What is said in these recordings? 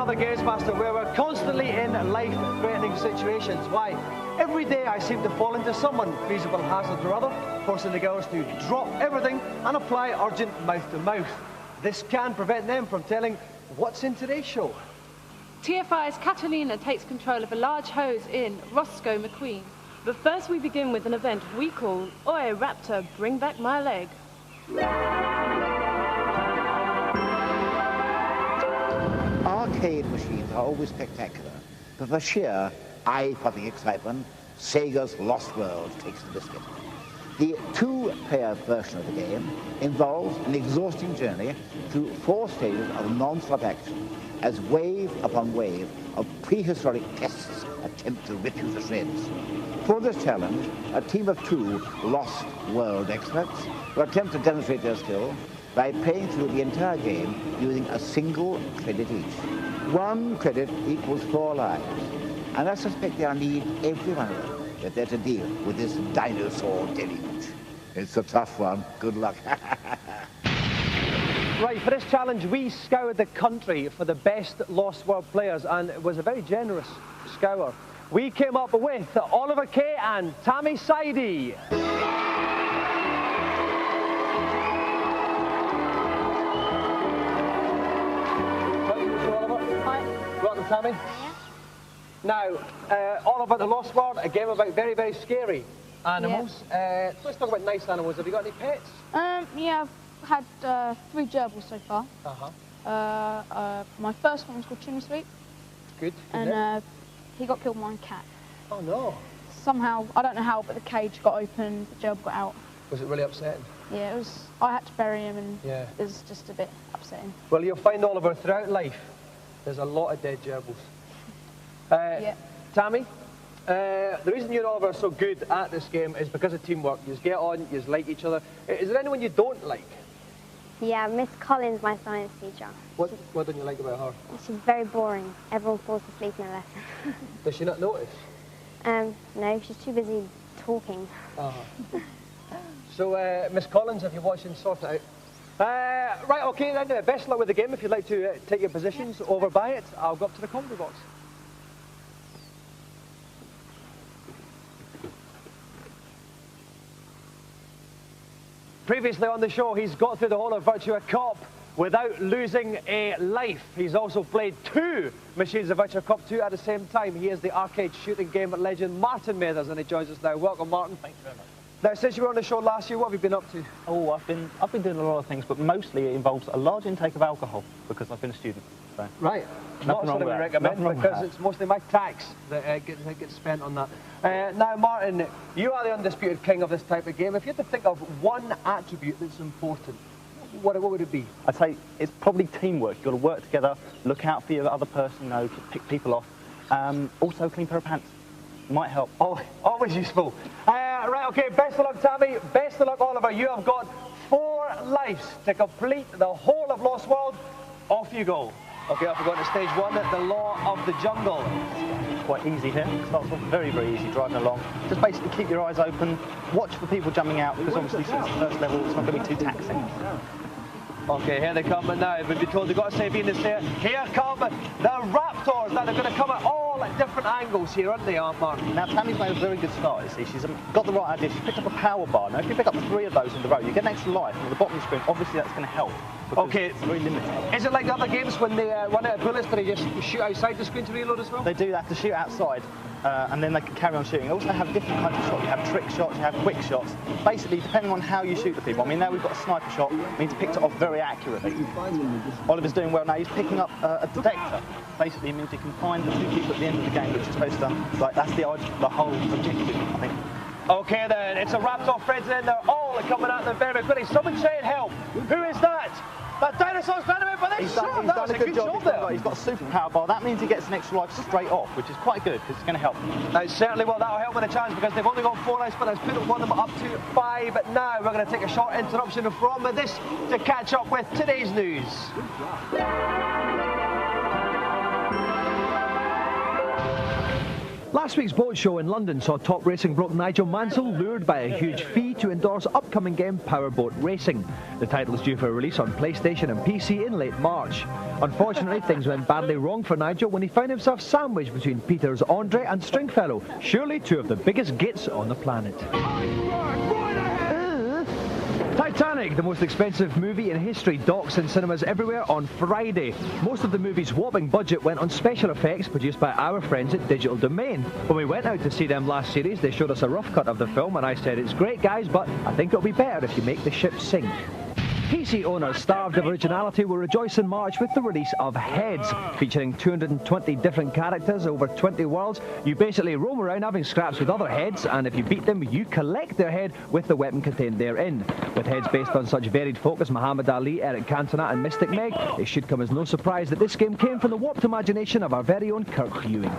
another Gamesmaster where we're constantly in life-threatening situations. Why? Every day I seem to fall into some unfeasible hazard or other, forcing the girls to drop everything and apply urgent mouth-to-mouth. This can prevent them from telling what's in today's show. TFI's Catalina takes control of a large hose in Roscoe McQueen. But first we begin with an event we call Oi Raptor, Bring Back My Leg. Arcade machines are always spectacular, but for sheer eye-popping excitement, Sega's Lost World takes the biscuit. The two-player version of the game involves an exhausting journey through 4 stages of non-stop action, as wave upon wave of prehistoric tests attempt to rip you to shreds. For this challenge, a team of 2 Lost World experts will attempt to demonstrate their skill by playing through the entire game using a single credit each. 1 credit equals 4 lives, and I suspect they'll need every one of them if they're to deal with this dinosaur deluge. It's a tough one. Good luck. Right, for this challenge, we scoured the country for the best Lost World players, and it was a very generous scour. We came up with Oliver Kay and Tammy Sidey. Welcome, Tammy. Yeah. Now, all about the Lost World, a game about very, very scary animals. Yeah. Let's talk about nice animals. Have you got any pets? Yeah, I've had 3 gerbils so far. My first one was called Chimney Sweep. Good. And he got killed by a cat. Oh, no. Somehow, I don't know how, but the cage got open, the gerbil got out. Was it really upsetting? Yeah, it was. I had to bury him, and Yeah. it was just a bit upsetting. Well, you'll find, Oliver, throughout life, there's a lot of dead gerbils. Yeah. Tammy, the reason you and Oliver are so good at this game is because of teamwork. You get on, you like each other. Is there anyone you don't like? Yeah, Miss Collins, my science teacher. What don't you like about her? She's very boring. Everyone falls asleep in her lesson. Does she not notice? No, she's too busy talking. So, Miss Collins, if you're watching, sort it out. Right, okay, then, best of luck with the game. If you'd like to take your positions over by it, I'll go up to the commentary box. Previously on the show, he's got through the whole of Virtua Cop without losing a life. He's also played 2 machines of Virtua Cop 2 at the same time. He is the arcade shooting game legend Martin Mathers, and he joins us now. Welcome, Martin. Thank you very much. Now, since you were on the show last year, what have you been up to? Oh, I've been doing a lot of things, but mostly it involves a large intake of alcohol because I've been a student. So. Right. Not something we recommend because it's mostly my tax that gets spent on that. Now, Martin, you are the undisputed king of this type of game. If you had to think of one attribute that's important, what would it be? I'd say it's probably teamwork. You've got to work together, look out for your other person, you know, pick people off. Also, a clean pair of pants. Might help. Oh, always useful. Right, okay, best of luck, Tammy. Best of luck, Oliver. You have got 4 lives to complete the whole of Lost World. Off you go. Okay, off we go to stage 1, the Law of the Jungle. Quite easy here. It starts off very, very easy, driving along. Just basically keep your eyes open, watch for people jumping out, because obviously since the first level, it's not going to be too taxing. Okay, here they come, and now we've been told they've got to say Venus there. Here come the Raptors. Now they're going to come at all at different angles here, aren't they, Mark? Now Tammy's made a very good start, you see. She's got the right idea. She's picked up a power bar. Now if you pick up 3 of those in the row, you get an extra life, and at the bottom of the screen, obviously that's going to help. Okay. It's very limited. Is it like the other games when they run out of bullets, do they just shoot outside the screen to reload as well? They do have to shoot outside, and then they can carry on shooting. They also have different kinds of shots. You have trick shots, you have quick shots. Basically, depending on how you shoot the people. I mean, now we've got a sniper shot, means picked it off very accurately. Oliver's doing well now. He's picking up a detector. Basically, it means he can find the 2 people at the end of the game, which is supposed to, like, that's the whole objective, I think. Okay then, it's a Raptor friends in there, all are coming at them very quickly. Someone saying help. Who is that? That dinosaur's running away, but he's done a good job there. He's got a super power bar. That means he gets an extra life straight off, which is quite good because it's going to help. Certainly will. That'll help with the chance because they've only got 4 lives, but let's put one of them up to 5. But now we're going to take a short interruption from this to catch up with today's news. Last week's boat show in London saw top racing bloke Nigel Mansell lured by a huge fee to endorse upcoming game Powerboat Racing. The title is due for release on PlayStation and PC in late March. Unfortunately, things went badly wrong for Nigel when he found himself sandwiched between Peter's Andre and Stringfellow, surely two of the biggest gits on the planet. Titanic, the most expensive movie in history, docks in cinemas everywhere on Friday. Most of the movie's whopping budget went on special effects produced by our friends at Digital Domain. When we went out to see them last series, they showed us a rough cut of the film and I said, "It's great guys, but I think it'll be better if you make the ship sink." PC owners starved of originality will rejoice in March with the release of Heads. Featuring 220 different characters over 20 worlds, you basically roam around having scraps with other heads, and if you beat them, you collect their head with the weapon contained therein. With heads based on such varied folk as Muhammad Ali, Eric Cantona and Mystic Meg, it should come as no surprise that this game came from the warped imagination of our very own Kirk Ewing.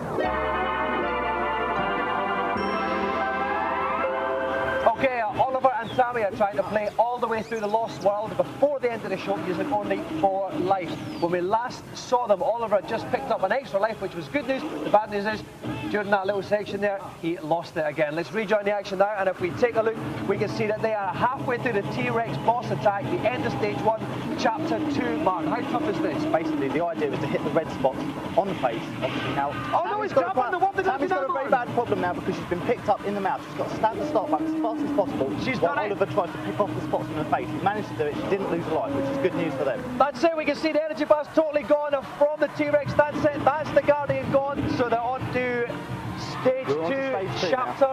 Okay, Oliver and Tammy are trying to play all the way through the Lost World before the end of the show using only 4 lives. When we last saw them, Oliver had just picked up an extra life, which was good news. The bad news is, during that little section there, he lost it again. Let's rejoin the action now, and if we take a look, we can see that they are halfway through the T-Rex boss attack, the end of stage 1, chapter 2. Martin, how tough is this? Basically, the idea is to hit the red spots on the face, obviously now. Oh no, he's grabbing the one that Tammy's got a very bad problem now because she's been picked up in the mouth. She's got to stab the start button as fast as possible. She's while done it. Oliver tries to pick off the spots from her face. He managed to do it. She didn't lose a life, which is good news for them. That's it, we can see the energy bar's totally gone from the T-Rex. That's it, that's the Guardian gone. So they're on to stage 2, chapter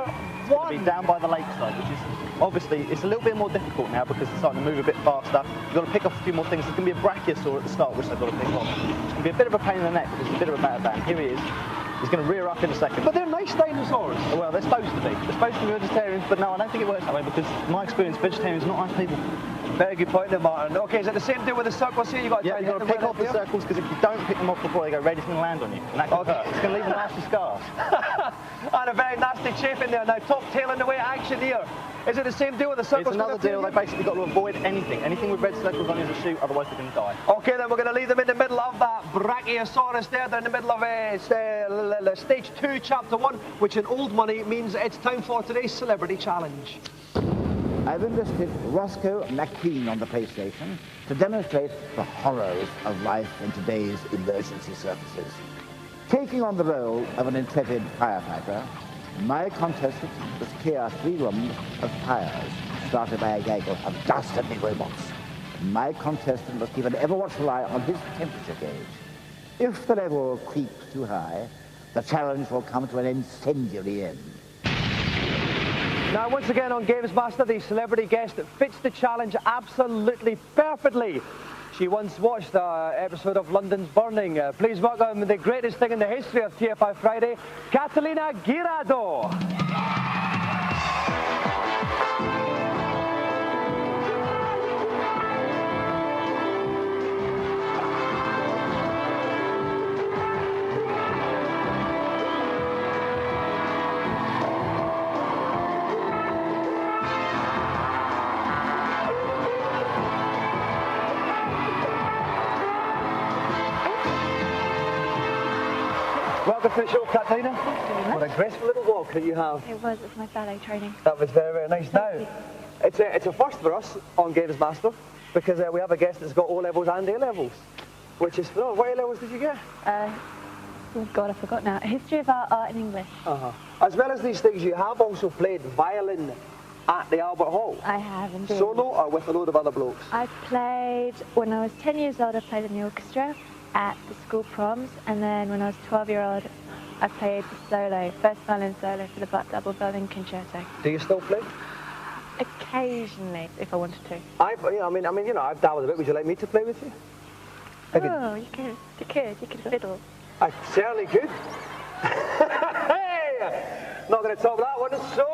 1. Be down by the lakeside, which is obviously, it's a little bit more difficult now because it's starting to move a bit faster. You've got to pick off a few more things. There's going to be a brachiosaur at the start, which they've got to pick off. It's going to be a bit of a pain in the neck because it's a bit of a battle band. Here he is. He's going to rear up in a second. But they're nice dinosaurs. Well, they're supposed to be. They're supposed to be vegetarians, but no, I don't think it works that way because, in my experience, vegetarians are not nice people. Very good point there, Martin. Okay, is it the same deal with the circles here? You've got to, you've got to pick off the circles because if you don't pick them off before they go red, it's going to land on you. And that can hurt. It's going to leave nasty scars. And a very nasty chafe in there. Now, top tail in the way action here. Is it the same deal with the circles? It's another deal. They basically got to avoid anything. Anything with red circles on is a shoot, otherwise they're going to die. Okay, then we're going to leave them in the middle of that Brachiosaurus there. They're in the middle of stage 2, chapter 1, which in old money means it's time for today's celebrity challenge. I've enlisted Roscoe McQueen on the PlayStation to demonstrate the horrors of life in today's emergency services. Taking on the role of an intrepid firefighter, my contestant must clear 3 rooms of fires started by a gaggle of dastardly robots. My contestant must keep an ever-watchful eye on his temperature gauge. If the level creeps too high, the challenge will come to an incendiary end. Now, once again on Gamesmaster, the celebrity guest that fits the challenge absolutely perfectly. She once watched an episode of London's Burning. Please welcome the greatest thing in the history of TFI Friday, Catalina Guirado. Welcome to the show, Catalina. What a graceful little walk that you have. It was my ballet training. That was very, very nice. Now, it's a first for us on Gamesmaster because we have a guest that's got O-levels and A-levels, which is, oh, what A-levels did you get? Oh God, I forgot now. History of art and English. As well as these things, you have also played violin at the Albert Hall. I have indeed. Solo or with a load of other blokes? I played, when I was 10 years old, I played in the orchestra at the school proms, and then when I was 12-year-old, I played the solo, first violin solo for the Black Double Berlin Concerto. Do you still play? Occasionally, if I wanted to. I've dabbled a bit. Would you like me to play with you? Oh, you could fiddle. I certainly could. Hey! Not going to top that one. So,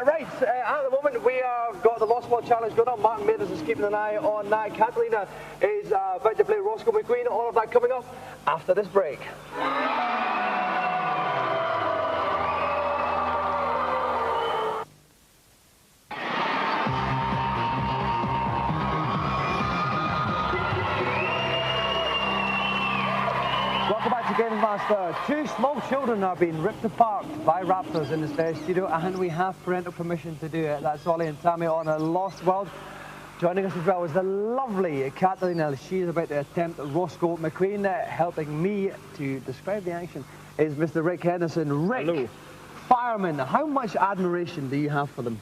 right, at the moment we have got the Lost World Challenge going on. Martin Mathers is keeping an eye on that. Catalina is about to play Roscoe McQueen. All of that coming up after this break. Welcome back to Gamesmaster. Gamesmaster. Two small children are being ripped apart by raptors in the spare studio, and we have parental permission to do it. That's Ollie and Tammy on a Lost World. Joining us as well is the lovely Catalina. She is about to attempt Roscoe McQueen. Helping me to describe the action is Mr. Rick Henderson. Rick, hello. Firemen, how much admiration do you have for them?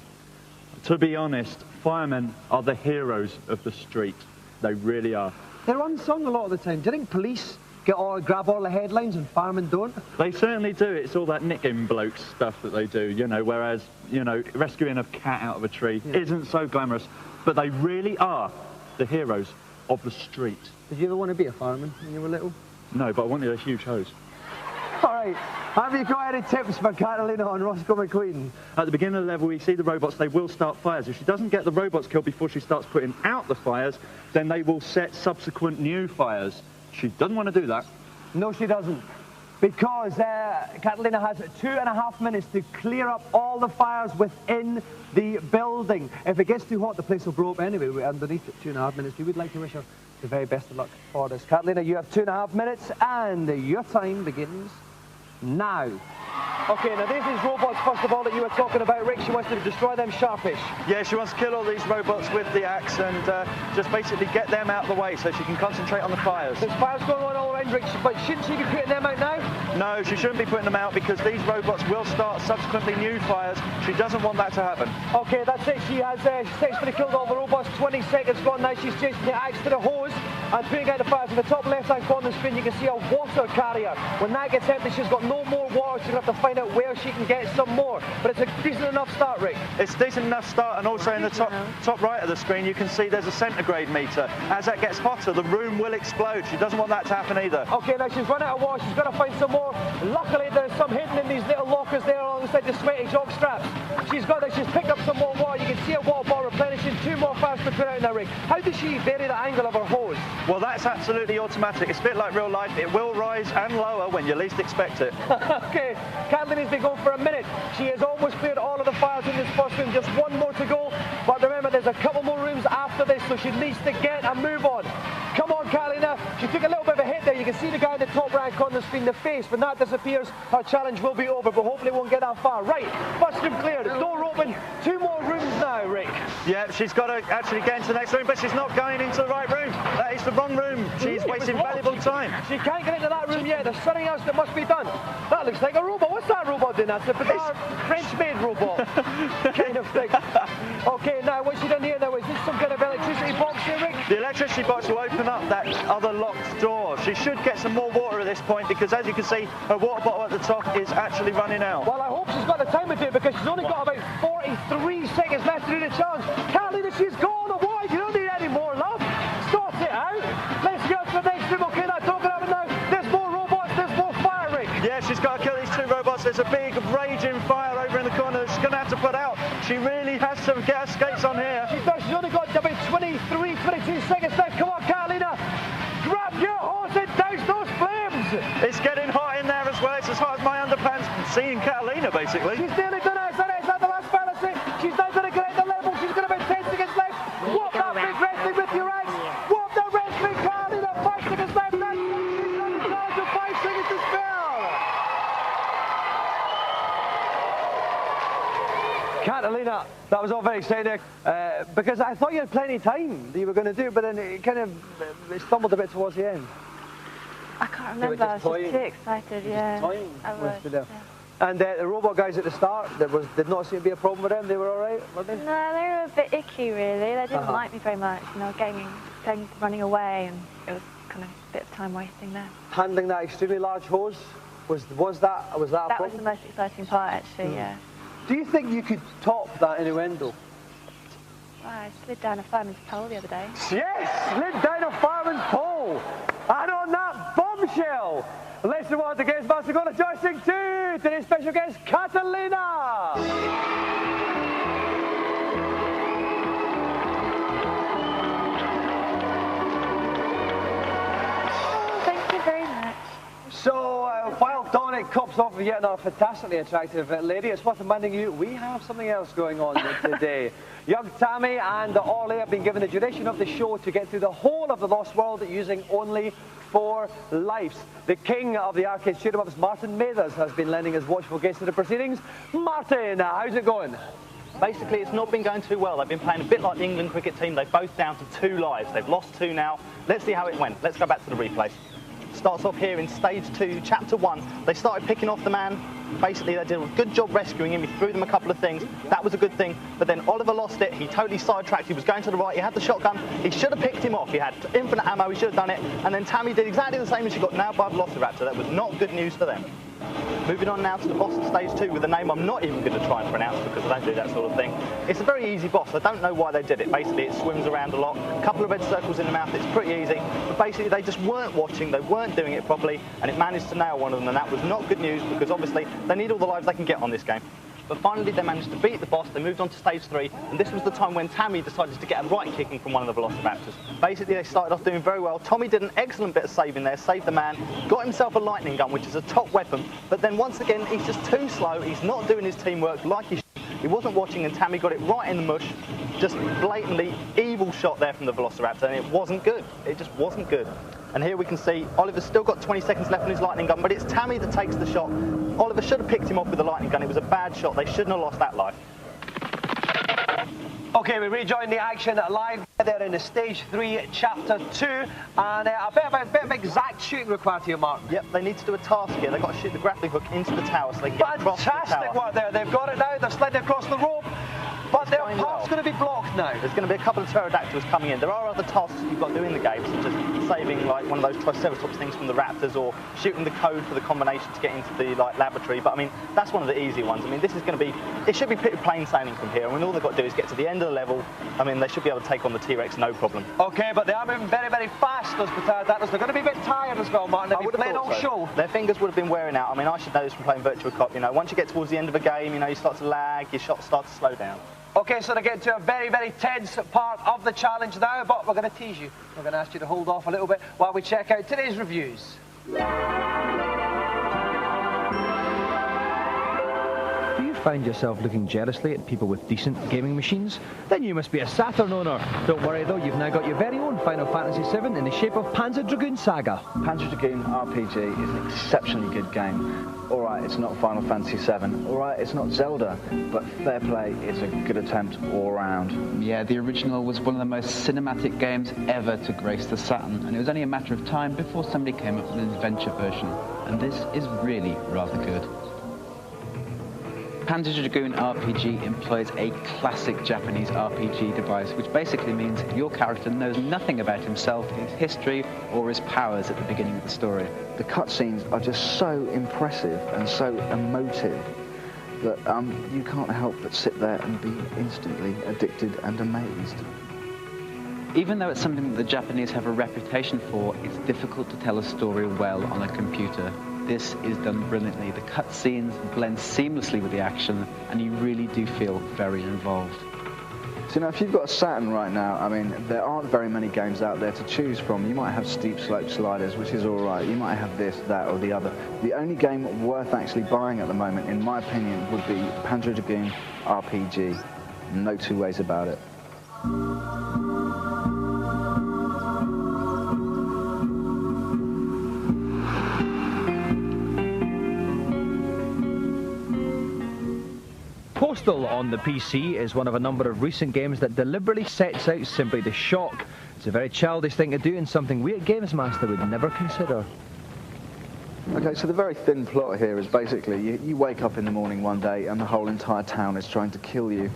To be honest, firemen are the heroes of the street. They really are. They're unsung a lot of the time. Do you think police grab all the headlines and firemen don't? They certainly do. It's all that nicking bloke stuff that they do, you know, whereas, you know, rescuing a cat out of a tree isn't so glamorous. But they really are the heroes of the street. Did you ever want to be a fireman when you were little? No, but I wanted a huge hose. All right. Have you got any tips for Catalina on Roscoe McQueen? At the beginning of the level, we see the robots. They will start fires. If she doesn't get the robots killed before she starts putting out the fires, then they will set subsequent new fires. She doesn't want to do that. No, she doesn't. Because Catalina has 2.5 minutes to clear up all the fires within the building. If it gets too hot, the place will blow up anyway. We're underneath it, 2.5 minutes. We would like to wish her the very best of luck for this. Catalina, you have 2.5 minutes, and your time begins now. Okay, now there's these robots, first of all, that you were talking about, Rick. She wants to destroy them sharpish. Yeah, she wants to kill all these robots with the axe and just basically get them out of the way so she can concentrate on the fires. There's fires going on all around, Rick, but shouldn't she be putting them out now? No, she shouldn't be putting them out because these robots will start subsequently new fires. She doesn't want that to happen. Okay, that's it. She has successfully killed all the robots. 20 seconds gone now. She's chasing the axe to the hose and putting out the fires. In the top left-hand corner of the screen, you can see a water carrier. When that gets empty, she's got no more water. She's going to have to find out where she can get some more. But it's a decent enough start, Rick. It's a decent enough start, and also in the top right of the screen, you can see there's a centigrade meter. As that gets hotter, the room will explode. She doesn't want that to happen either. Okay, now she's run out of water. She's got to find some more. Luckily, there's some hidden in these little lockers there alongside the sweaty jock straps. She's picked up some more water. You can see a water bottle replenishing. 2 more fires to put out now, Rick. How does she vary the angle of her hose? Well, that's absolutely automatic. It's a bit like real life. It will rise and lower when you least expect it. Okay, Catalina's been going for a minute. She has almost cleared all of the fires in this first room. Just one more to go. But remember, there's a couple more rooms after this, so she needs to get a move on. Come on, Catalina. She took a little bit of a hit there. You can see the guy in the top right corner of the screen, the face. When that disappears, her challenge will be over, but hopefully it won't get that far. Right, first room cleared. Door open. 2 more rooms now, Rick. Yeah, she's got to actually get into the next room, but she's not going into the right room. That is the wrong room. She's wasting valuable time. She can't get into that room yet. There's something else that must be done. That looks like a robot. What's that robot doing? That's a bizarre French-made robot kind of thing. Okay, now what's she done here now? Is this some kind of electricity box here, Rick? The electricity box will open up that other locked door. She should get some more water at this point because, as you can see, her water bottle at the top is actually running out. Well, I hope she's got the time to do it because she's only got about 43 seconds left to do the challenge. Catalina, she's gone. Why? You don't need any more, love. Sort it out. Let's go to the next room. Okay, that's talking about it now. There's more robots. There's more fire, Rick. Yeah, she's got to kill these 2 robots. There's a big raging fire over in the corner that she's going to have to put out. She really has to get her skates on here. She does. She's only got about 23, 22 seconds left. Come on, Catalina. Grab your horse and douse those flames. It's getting hot in there as well. It's as hot as my underpants seeing Catalina, basically. She's nearly done it. Is that the last fire? That's it. She's now going to get at the level. She's got about 10 seconds left. Whoop that big red thing with your axe. Whoop the red thing, Catalina. 5 seconds left. That's she's done the challenge with 5 seconds to spare. Catalina, that was all very exciting because I thought you had plenty of time that you were going to do, but then it kind of stumbled a bit towards the end. I can't remember. I was just too excited. Yeah, I was. Yeah. And the robot guys at the start, did not seem to be a problem with them. They were all right, weren't they? No, they were a bit icky, really. They didn't like me very much. You know, going running away, and it was kind of a bit of time wasting there. Handling that extremely large hose, was that a problem? That was the most exciting part, actually. Yeah. Do you think you could top that innuendo? Well, I slid down a fireman's pole the other day. Yes, slid down a fireman's pole. And on that bombshell, let's move on to Gamesmaster. Go to joystick 2. Today's special guest, Catalina. Thank you very much. So, while Dominic cops off with yet another fantastically attractive lady, it's worth reminding you we have something else going on today. Young Tammy and Orly have been given the duration of the show to get through the whole of the Lost World using only 4 lives. The king of the arcade shoot-em-ups, Martin Mathers, has been lending his watchful gaze to the proceedings. Martin, how's it going? Basically, it's not been going too well. They've been playing a bit like the England cricket team. They're both down to 2 lives. They've lost 2 now. Let's see how it went. Let's go back to the replays. Starts off here in stage 2, chapter 1. They started picking off the man. Basically, they did a good job rescuing him. He threw them a couple of things. That was a good thing. But then Oliver lost it. He totally sidetracked. He was going to the right. He had the shotgun. He should have picked him off. He had infinite ammo. He should have done it. And then Tammy did exactly the same as she got nailed by the Velociraptor. That was not good news for them. Moving on now to the boss of stage 2 with a name I'm not even going to try and pronounce because I don't do that sort of thing. It's a very easy boss. I don't know why they did it. Basically, it swims around a lot. A couple of red circles in the mouth. It's pretty easy. But basically, they just weren't watching. They weren't doing it properly. And it managed to nail one of them. And that was not good news because obviously they need all the lives they can get on this game. But finally, they managed to beat the boss. They moved on to stage 3, and this was the time when Tammy decided to get a right kicking from one of the Velociraptors. Basically, they started off doing very well. Tommy did an excellent bit of saving there, saved the man, got himself a lightning gun, which is a top weapon. But then once again, he's just too slow. He's not doing his teamwork like he should. He wasn't watching, and Tammy got it right in the mush. Just blatantly evil shot there from the Velociraptor, and it wasn't good. It just wasn't good. And here we can see Oliver's still got 20 seconds left on his lightning gun, but it's Tammy that takes the shot. Oliver should have picked him off with the lightning gun. It was a bad shot. They shouldn't have lost that life. Okay, we rejoin the action live there in the stage 3, chapter 2, and a bit of exact shooting required here, Martin. Yep, they need to do a task here. They've got to shoot the grappling hook into the tower so they can get across the tower. Fantastic work there. They've got it now. They're sliding across the rope. But their path's going to be blocked now. There's going to be a couple of pterodactyls coming in. There are other tasks you've got to do in the game, such as saving like one of those Triceratops things from the raptors, or shooting the code for the combination to get into the laboratory. But I mean, that's one of the easy ones. I mean, this is going to be, it should be pretty plain sailing from here. I mean, all they've got to do is get to the end of the level. I mean, they should be able to take on the T-Rex no problem. Okay, but they are moving very, very fast, those pterodactyls. They're going to be a bit tired as well, Martin. They've been playing all show. Their fingers would have been wearing out. I mean, I should know this from playing Virtua Cop. You know, once you get towards the end of a game, you know, you start to lag, your shots start to slow down. Okay, so they get to a very, very tense part of the challenge now, but we're going to tease you. We're going to ask you to hold off a little bit while we check out today's reviews. Do you find yourself looking jealously at people with decent gaming machines? Then you must be a Saturn owner. Don't worry though, you've now got your very own Final Fantasy VII in the shape of Panzer Dragoon Saga. Panzer Dragoon RPG is an exceptionally good game. Alright, it's not Final Fantasy VII. Alright, it's not Zelda, but fair play, it's a good attempt all around. Yeah, the original was one of the most cinematic games ever to grace the Saturn, and it was only a matter of time before somebody came up with an adventure version, and this is really rather good. Panzer Dragoon RPG employs a classic Japanese RPG device, which basically means your character knows nothing about himself, his history, or his powers at the beginning of the story. The cutscenes are just so impressive and so emotive that you can't help but sit there and be instantly addicted and amazed. Even though it's something that the Japanese have a reputation for, it's difficult to tell a story well on a computer. This is done brilliantly. The cutscenes blend seamlessly with the action, and you really do feel very involved. So, you know, if you've got a Saturn right now, I mean, there aren't very many games out there to choose from. You might have steep slope sliders, which is all right. You might have this, that, or the other. The only game worth actually buying at the moment, in my opinion, would be Panzer Dragoon RPG. No two ways about it. Postal on the PC is one of a number of recent games that deliberately sets out simply to shock. It's a very childish thing to do and something we at Gamesmaster would never consider. Okay, so the very thin plot here is basically you wake up in the morning one day and the whole entire town is trying to kill you.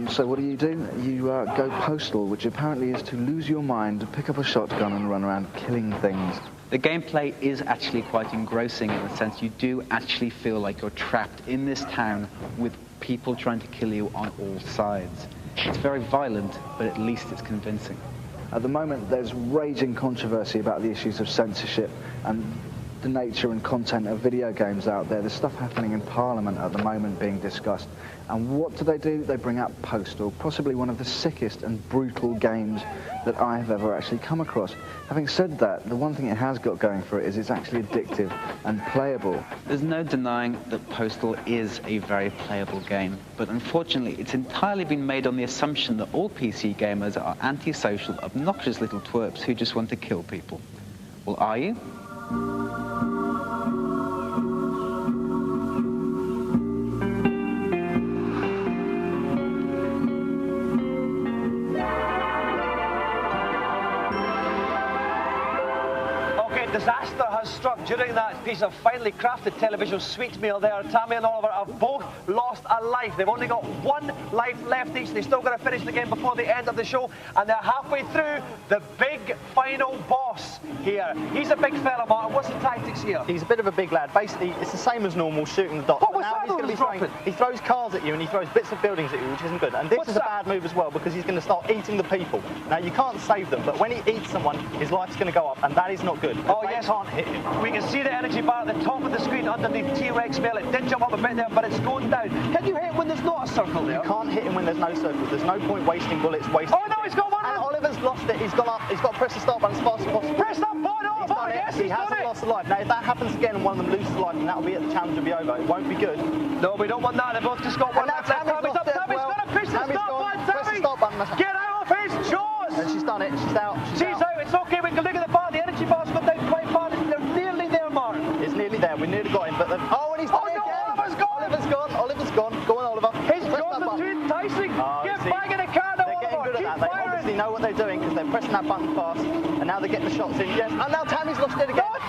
So what do? You go postal, which apparently is to lose your mind, pick up a shotgun and run around killing things. The gameplay is actually quite engrossing in the sense you do actually feel like you're trapped in this town with people trying to kill you on all sides. It's very violent, but at least it's convincing. At the moment, there's raging controversy about the issues of censorship, and the nature and content of video games out there. There's stuff happening in Parliament at the moment being discussed. And what do? They bring out Postal, possibly one of the sickest and brutal games that I have ever actually come across. Having said that, the one thing it has got going for it is it's actually addictive and playable. There's no denying that Postal is a very playable game, but unfortunately it's entirely been made on the assumption that all PC gamers are antisocial, obnoxious little twerps who just want to kill people. Well, are you? Disaster has struck during that piece of finely crafted television sweetmeal there. Tammy and Oliver have both lost a life. They've only got one life left each. They've still got to finish the game before the end of the show, and they're halfway through the big final boss here. He's a big fella, Martin. What's the tactics here? He's a bit of a big lad. Basically, it's the same as normal, shooting the dots. What was that? He's going to be throwing, he throws cars at you and he throws bits of buildings at you, which isn't good. And this is a bad move as well, because he's going to start eating the people. Now, you can't save them, but when he eats someone, his life's going to go up, and that is not good. Oh, yes. Can't hit him. We can see the energy bar at the top of the screen underneath T-Rex Mail. It did jump up a bit there, but it's going down. Can you hit when there's not a circle there? You can't hit him when there's no circle. There's no point wasting bullets. Oh no, he's got one! And Oliver's lost it. He's gone up. He's got to press the start button as fast as possible. Press that button! Oh, yes, he hasn't lost a life. Now, if that happens again and one of them loses a life, then that'll be it. The challenge will be over. It won't be good. No, we don't want that. They've both just got one left. Tammy's got to push the start button. Press the start button. Get out of his jaws! And she's done it. She's out. She's out. It's okay. We can look at the bar. The energy bar's gone down quite far. They're nearly there, Mark. It's nearly there. We nearly got him, but then... Oh, and he's done it again. Oliver's gone. Oliver's gone. Oliver's gone. Go on, Oliver. His jaws are too enticing. Get back in the car now, Oliver. They're getting good at that. They obviously know what they're doing because they're pressing that button fast, and now they're getting the shots in. Yes. And now Tammy's lost it again. What?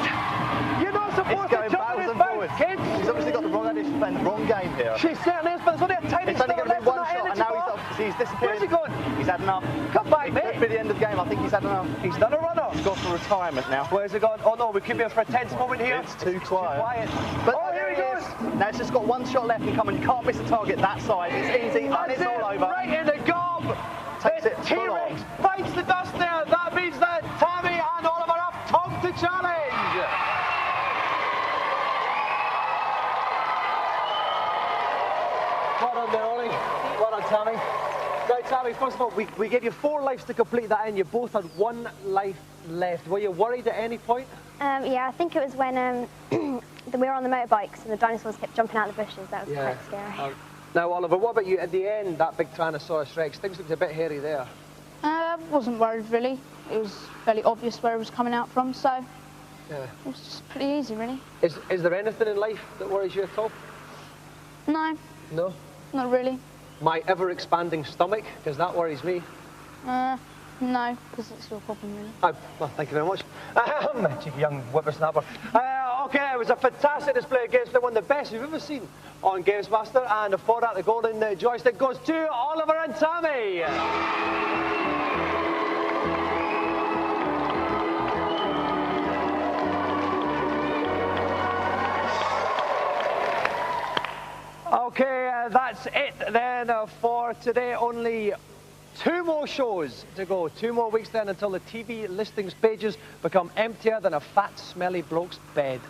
You're not supposed to jump in his mouth, kids. She's obviously got the wrong idea. She's playing the wrong game here. She certainly is, but there's only a tiny It's only going to be one shot, and now he's disappeared. Where's he going? He's had enough. Come back, mate. It could be the end of the game. I think he's had enough. He's done a run-off. He's gone for retirement now. Where's he gone? Oh no, we could be in for a tense moment here. It's too quiet. But oh, here he goes. Now it's just got one shot left and coming. You can't miss a target that side. It's easy, and it's all over. Right in the gob. Takes it T-Rex bites the dust there. That means that Tammy and Oliver have topped the challenge. Well done there, Ollie. Well done, Tammy. Right, Tammy, first of all, we gave you 4 lives to complete that, and you both had 1 life left. Were you worried at any point? Yeah, I think it was when we were on the motorbikes and the dinosaurs kept jumping out of the bushes. That was quite scary. Now, Oliver, what about you? At the end, that big Tyrannosaurus Rex, things looked a bit hairy there. Wasn't worried, really. It was fairly obvious where it was coming out from, so it was just pretty easy, really. Is there anything in life that worries you at all? No. No? Not really. My ever-expanding stomach, because that worries me. No, because it's your problem, really. Well, thank you very much. Cheeky young whippersnapper. Okay, it was a fantastic display of gameplay, one of the best we've ever seen on Gamesmaster, and for that, the golden joystick goes to Oliver and Tammy. Okay, that's it then for today. Only 2 more shows to go. 2 more weeks then until the TV listings pages become emptier than a fat, smelly bloke's bed.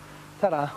Ta-da.